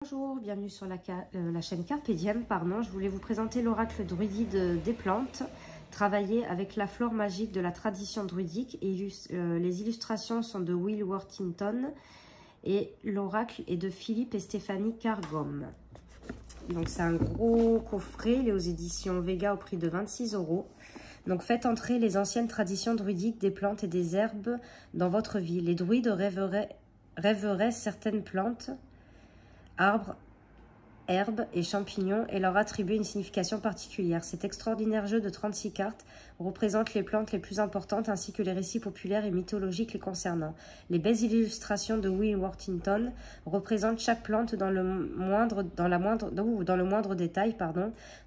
Bonjour, bienvenue sur la chaîne Carpe Diem. Je voulais vous présenter l'oracle druidide des plantes, travaillé avec la flore magique de la tradition druidique. Et les illustrations sont de Will Worthington et l'oracle est de Philippe et Stéphanie Cargom. Donc c'est un gros coffret, il est aux éditions Vega au prix de 26 €. Donc faites entrer les anciennes traditions druidiques des plantes et des herbes dans votre vie. Les druides rêveraient certaines plantes, arbres, herbes et champignons et leur attribuer une signification particulière. Cet extraordinaire jeu de 36 cartes représente les plantes les plus importantes ainsi que les récits populaires et mythologiques les concernant. Les belles illustrations de Will Worthington représentent chaque plante dans le moindre détail,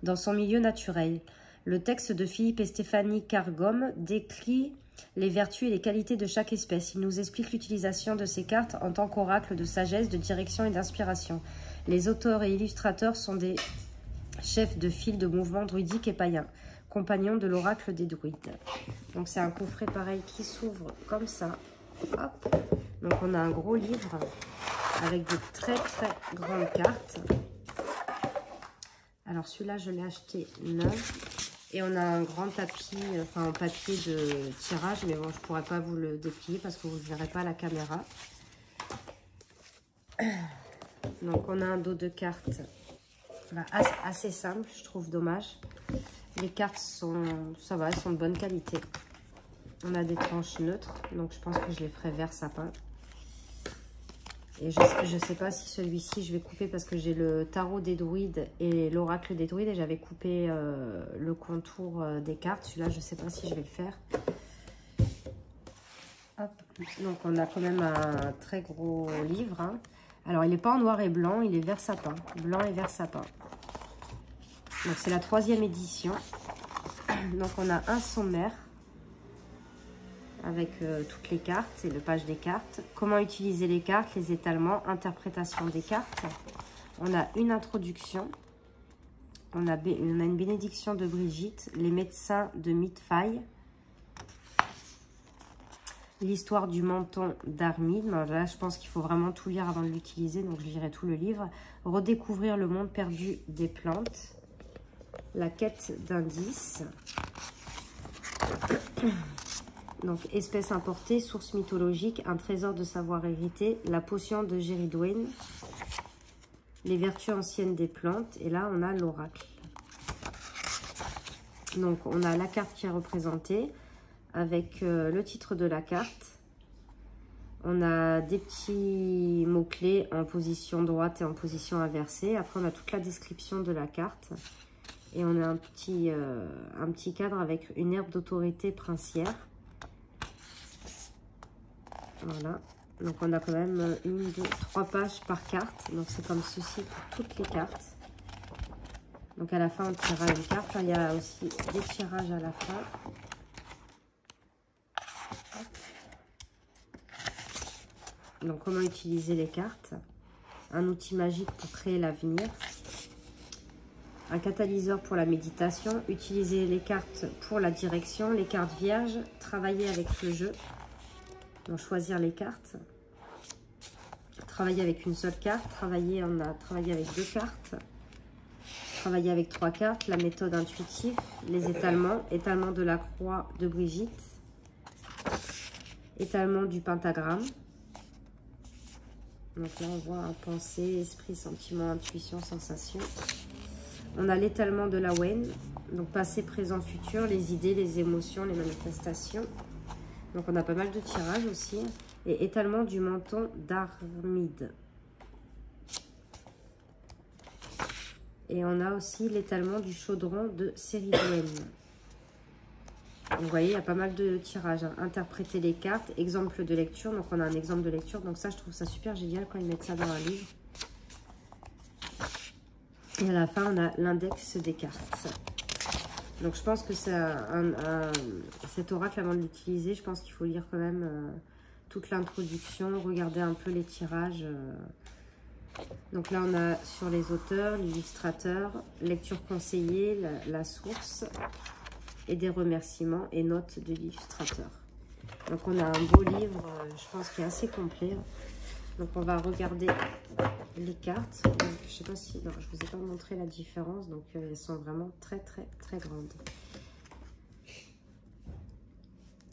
dans son milieu naturel. Le texte de Philippe et Stéphanie Cargom décrit les vertus et les qualités de chaque espèce. Il nous explique l'utilisation de ces cartes en tant qu'oracle de sagesse, de direction et d'inspiration. Les auteurs et illustrateurs sont des chefs de file de mouvements druidiques et païens, compagnons de l'oracle des druides. Donc c'est un coffret pareil qui s'ouvre comme ça. Hop. Donc on a un gros livre avec de très grandes cartes. Alors celui-là je l'ai acheté neuf. Et on a un grand tapis, en papier de tirage, mais bon, je ne pourrais pas vous le déplier parce que vous ne verrez pas à la caméra. Donc, on a un dos de cartes assez simple, je trouve dommage. Les cartes sont, ça va, elles sont de bonne qualité. On a des tranches neutres, donc je pense que je les ferai vert sapin. Et je ne sais pas si celui-ci, je vais couper parce que j'ai le tarot des druides et l'oracle des druides. Et j'avais coupé le contour des cartes. Celui-là, je ne sais pas si je vais le faire. Hop. Donc, on a quand même un très gros livre. Hein. Alors, il n'est pas en noir et blanc, il est vert sapin. Blanc et vert sapin. Donc, c'est la 3e édition. Donc, on a un sommaire avec toutes les cartes, c'est le page des cartes. Comment utiliser les cartes, les étalements, interprétation des cartes. On a une introduction. On a une bénédiction de Brigitte, les médecins de Midfaille. L'histoire du menton d'Armide. Là, je pense qu'il faut vraiment tout lire avant de l'utiliser, donc je lirai tout le livre. Redécouvrir le monde perdu des plantes. La quête d'indices. Donc, espèce importée, source mythologique, un trésor de savoir hérité, la potion de Géridwen, les vertus anciennes des plantes, et là, on a l'oracle. Donc, on a la carte qui est représentée avec le titre de la carte. On a des petits mots-clés en position droite et en position inversée. Après, on a toute la description de la carte. Et on a un petit cadre avec une herbe d'autorité princière. Voilà, donc on a quand même 1, 2, 3 pages par carte. Donc c'est comme ceci pour toutes les cartes. Donc à la fin on tirera une carte. Il y a aussi des tirages à la fin. Donc comment utiliser les cartes. Un outil magique pour créer l'avenir. Un catalyseur pour la méditation. Utiliser les cartes pour la direction. Les cartes vierges. Travailler avec le jeu. Donc, choisir les cartes. Travailler avec une seule carte. On a travaillé avec 2 cartes. Travailler avec 3 cartes. La méthode intuitive. Les étalements. Étalement de la croix de Brigitte. Étalement du pentagramme. Donc là, on voit pensée, esprit, sentiment, intuition, sensation. On a l'étalement de la Wen. Donc, passé, présent, futur. Les idées, les émotions, les manifestations. Donc, on a pas mal de tirages aussi. Et étalement du menton d'Armide. Et on a aussi l'étalement du chaudron de Géridwen. Vous voyez, il y a pas mal de tirages. Hein. Interpréter les cartes, exemple de lecture. Donc, on a un exemple de lecture. Donc, ça, je trouve ça super génial quand ils mettent ça dans un livre. Et à la fin, on a l'index des cartes. Donc, je pense que c'est cet oracle, avant de l'utiliser, je pense qu'il faut lire quand même toute l'introduction, regarder un peu les tirages. Donc là, on a sur les auteurs, l'illustrateur, lecture conseillée, la source, et des remerciements et notes de l'illustrateur. Donc, on a un beau livre, je pense, qui est assez complet. Donc on va regarder les cartes. Je sais pas si... Non, je vous ai pas montré la différence. Donc elles sont vraiment très très très grandes.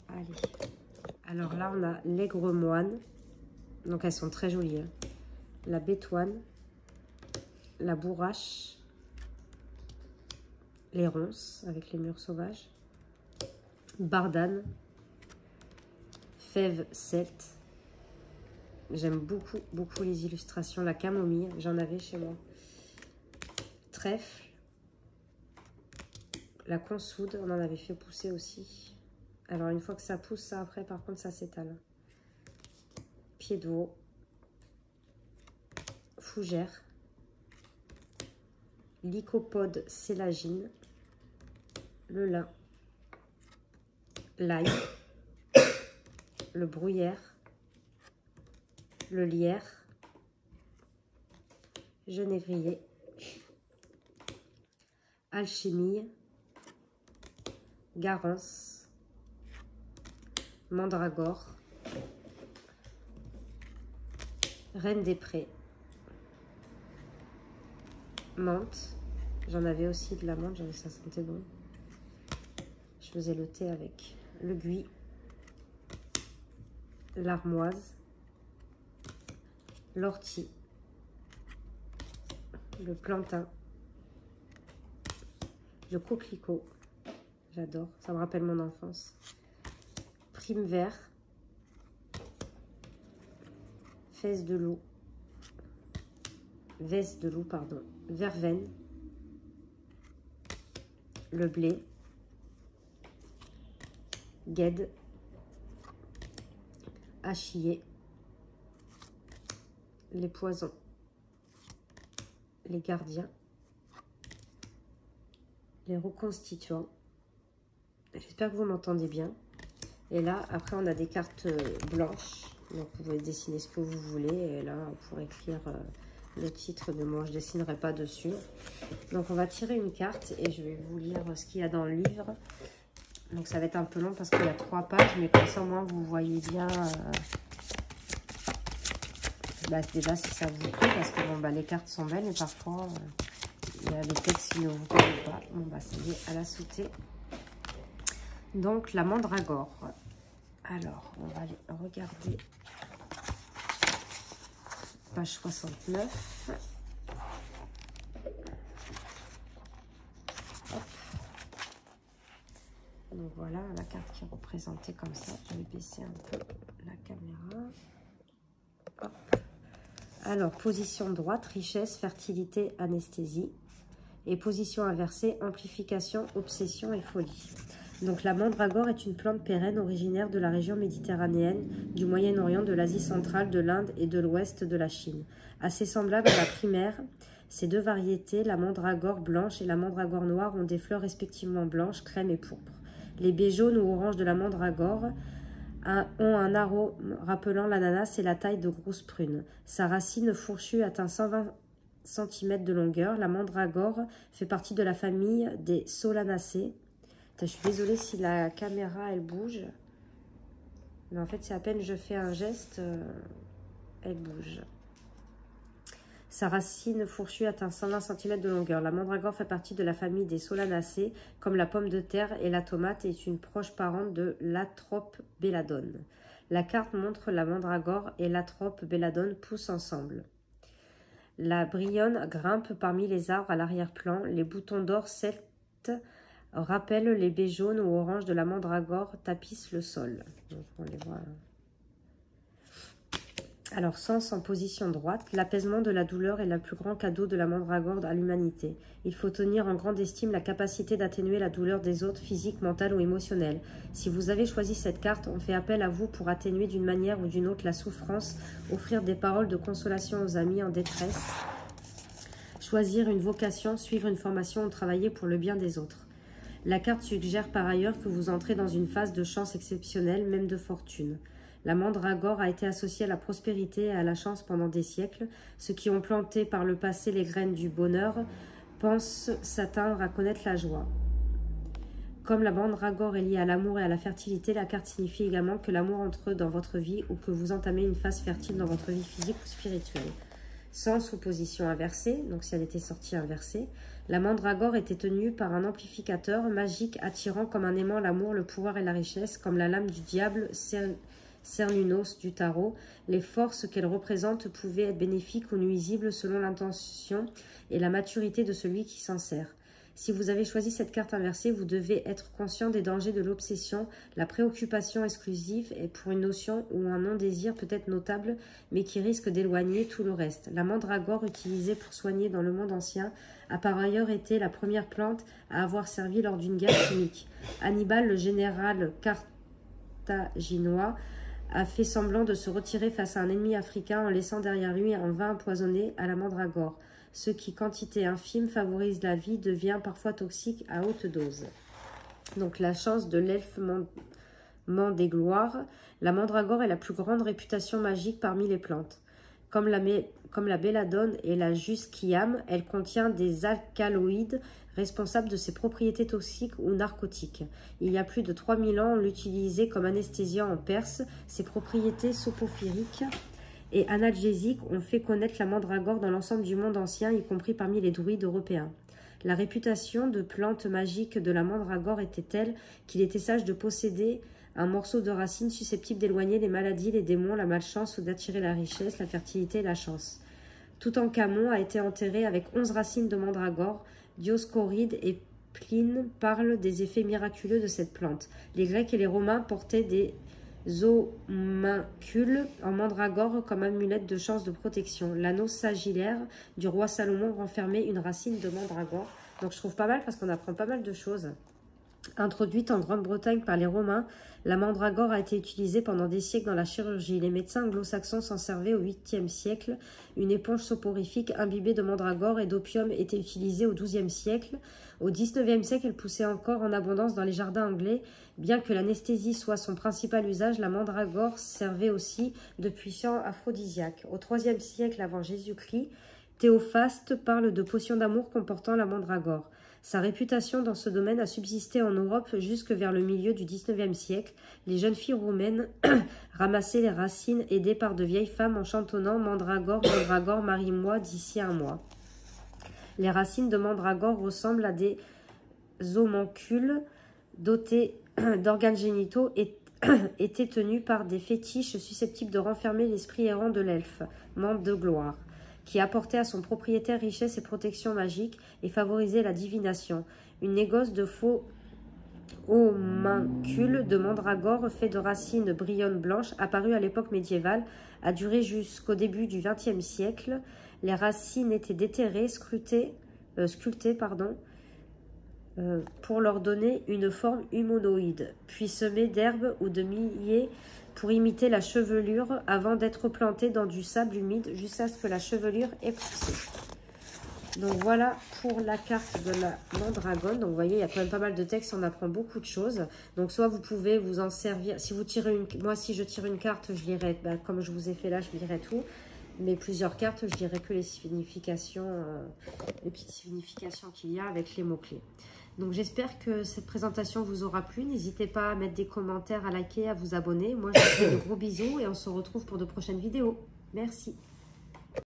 Allez. Alors là on a l'aigre moine. Donc elles sont très jolies. Hein. La bétoine. La bourrache. Les ronces avec les murs sauvages. Bardane. Fève celte. J'aime beaucoup, beaucoup les illustrations. La camomille, j'en avais chez moi. Trèfle. La consoude, on en avait fait pousser aussi. Alors, une fois que ça pousse, ça après, par contre, ça s'étale. Pied de veau. Fougère. Lycopode célagine. Le lin. L'ail. Le bruyère. Le lierre, genévrier, alchimie, garance, mandragore, reine des prés, menthe, j'en avais aussi de la menthe, ça sentait bon. Je faisais le thé avec le gui, l'armoise, l'ortie, le plantain, le coquelicot, j'adore, ça me rappelle mon enfance, prime vert, fesse de loup, veste de loup, pardon, verveine, le blé, guêde, achillée, les poisons, les gardiens, les reconstituants. J'espère que vous m'entendez bien. Et là, après, on a des cartes blanches. Donc, vous pouvez dessiner ce que vous voulez. Et là, pour écrire le titre, mais moi, je ne dessinerai pas dessus. Donc, on va tirer une carte et je vais vous lire ce qu'il y a dans le livre. Donc, ça va être un peu long parce qu'il y a 3 pages. Mais comme ça, au moins, vous voyez bien... déjà si ça vous plaît, parce que bon, les cartes sont belles et parfois il y a des textes qui ne vous plaisent pas. Bon, ça y est, à la sauter. Donc la mandragore. Alors on va aller regarder page 69. Hop. Donc voilà la carte qui est représentée comme ça. Je vais baisser un peu la caméra. Hop. Alors, position droite, richesse, fertilité, anesthésie. Et position inversée, amplification, obsession et folie. Donc, la mandragore est une plante pérenne originaire de la région méditerranéenne, du Moyen-Orient, de l'Asie centrale, de l'Inde et de l'ouest de la Chine. Assez semblable à la primaire, ces 2 variétés, la mandragore blanche et la mandragore noire, ont des fleurs respectivement blanches, crème et pourpre. Les baies jaunes ou oranges de la mandragore ont un arôme rappelant l'ananas et la taille de grosses prunes. Sa racine fourchue atteint 120 cm de longueur. La mandragore fait partie de la famille des solanacées. Je suis désolée si la caméra elle bouge. Mais en fait, c'est à peine je fais un geste, elle bouge. Sa racine fourchue atteint 120 cm de longueur. La mandragore fait partie de la famille des solanacées, comme la pomme de terre et la tomate, et est une proche parente de l'Atrope belladone. La carte montre la mandragore et l'Atrope belladone poussent ensemble. La brionne grimpe parmi les arbres à l'arrière-plan. Les boutons d'or celtes rappellent les baies jaunes ou oranges de la mandragore tapissent le sol. Donc on les voit. Alors, sens en position droite, l'apaisement de la douleur est le plus grand cadeau de la mandragore à l'humanité. Il faut tenir en grande estime la capacité d'atténuer la douleur des autres, physique, mentale ou émotionnelle. Si vous avez choisi cette carte, on fait appel à vous pour atténuer d'une manière ou d'une autre la souffrance, offrir des paroles de consolation aux amis en détresse, choisir une vocation, suivre une formation ou travailler pour le bien des autres. La carte suggère par ailleurs que vous entrez dans une phase de chance exceptionnelle, même de fortune. La mandragore a été associée à la prospérité et à la chance pendant des siècles. Ceux qui ont planté par le passé les graines du bonheur pensent s'atteindre à connaître la joie. Comme la mandragore est liée à l'amour et à la fertilité, la carte signifie également que l'amour entre dans votre vie ou que vous entamez une phase fertile dans votre vie physique ou spirituelle. Sens ou position inversée, donc si elle était sortie inversée, la mandragore était tenue par un amplificateur magique attirant comme un aimant l'amour, le pouvoir et la richesse, comme la lame du diable Cernunnos du tarot. Les forces qu'elle représente pouvaient être bénéfiques ou nuisibles selon l'intention et la maturité de celui qui s'en sert. Si vous avez choisi cette carte inversée, vous devez être conscient des dangers de l'obsession, la préoccupation exclusive est pour une notion ou un non-désir peut-être notable, mais qui risque d'éloigner tout le reste. La mandragore, utilisée pour soigner dans le monde ancien, a par ailleurs été la première plante à avoir servi lors d'une guerre punique. Hannibal, le général carthaginois, a fait semblant de se retirer face à un ennemi africain en laissant derrière lui un vin empoisonné à la mandragore. Ce qui, quantité infime, favorise la vie, devient parfois toxique à haute dose. Donc la chance de l'elfe mandégloire. La mandragore est la plus grande réputation magique parmi les plantes. Comme la belladone et la jusquiame, elle contient des alcaloïdes responsables de ses propriétés toxiques ou narcotiques. Il y a plus de 3000 ans, on l'utilisait comme anesthésiant en Perse. Ses propriétés soporifiques et analgésiques ont fait connaître la mandragore dans l'ensemble du monde ancien, y compris parmi les druides européens. La réputation de plante magique de la mandragore était telle qu'il était sage de posséder un morceau de racine susceptible d'éloigner les maladies, les démons, la malchance ou d'attirer la richesse, la fertilité et la chance. Toutankhamon a été enterré avec 11 racines de mandragore. Dioscoride et Pline parlent des effets miraculeux de cette plante. Les Grecs et les Romains portaient des homuncules en mandragore comme amulette de chance de protection. L'anneau sagillaire du roi Salomon renfermait une racine de mandragore. Donc je trouve pas mal parce qu'on apprend pas mal de choses. Introduite en Grande-Bretagne par les Romains, la mandragore a été utilisée pendant des siècles dans la chirurgie. Les médecins anglo-saxons s'en servaient au 8e siècle. Une éponge soporifique imbibée de mandragore et d'opium était utilisée au 12e siècle. Au 19e siècle, elle poussait encore en abondance dans les jardins anglais. Bien que l'anesthésie soit son principal usage, la mandragore servait aussi de puissant aphrodisiaque. Au 3e siècle avant Jésus-Christ, Théophaste parle de potions d'amour comportant la mandragore. Sa réputation dans ce domaine a subsisté en Europe jusque vers le milieu du XIXe siècle. Les jeunes filles roumaines ramassaient les racines aidées par de vieilles femmes en chantonnant « Mandragore, mandragore, marie-moi d'ici un mois ». Les racines de mandragore ressemblent à des homoncules dotés d'organes génitaux et étaient tenus par des fétiches susceptibles de renfermer l'esprit errant de l'elfe, mandégloire, qui apportait à son propriétaire richesse et protection magique et favorisait la divination. Une négoce de faux homuncules de mandragore fait de racines brillonnes blanches apparues à l'époque médiévale a duré jusqu'au début du XXe siècle. Les racines étaient déterrées, sculptées, pour leur donner une forme humanoïde, puis semées d'herbes ou de millet pour imiter la chevelure avant d'être plantées dans du sable humide jusqu'à ce que la chevelure ait poussé. Donc voilà pour la carte de la mandragone. Donc vous voyez, il y a quand même pas mal de textes, on apprend beaucoup de choses. Donc soit vous pouvez vous en servir, si vous tirez moi si je tire une carte, je lirai, comme je vous ai fait là, je lirai tout. Mais plusieurs cartes, je dirais que les significations, les petites significations qu'il y a avec les mots-clés. Donc j'espère que cette présentation vous aura plu. N'hésitez pas à mettre des commentaires, à liker, à vous abonner. Moi je vous fais de gros bisous et on se retrouve pour de prochaines vidéos. Merci.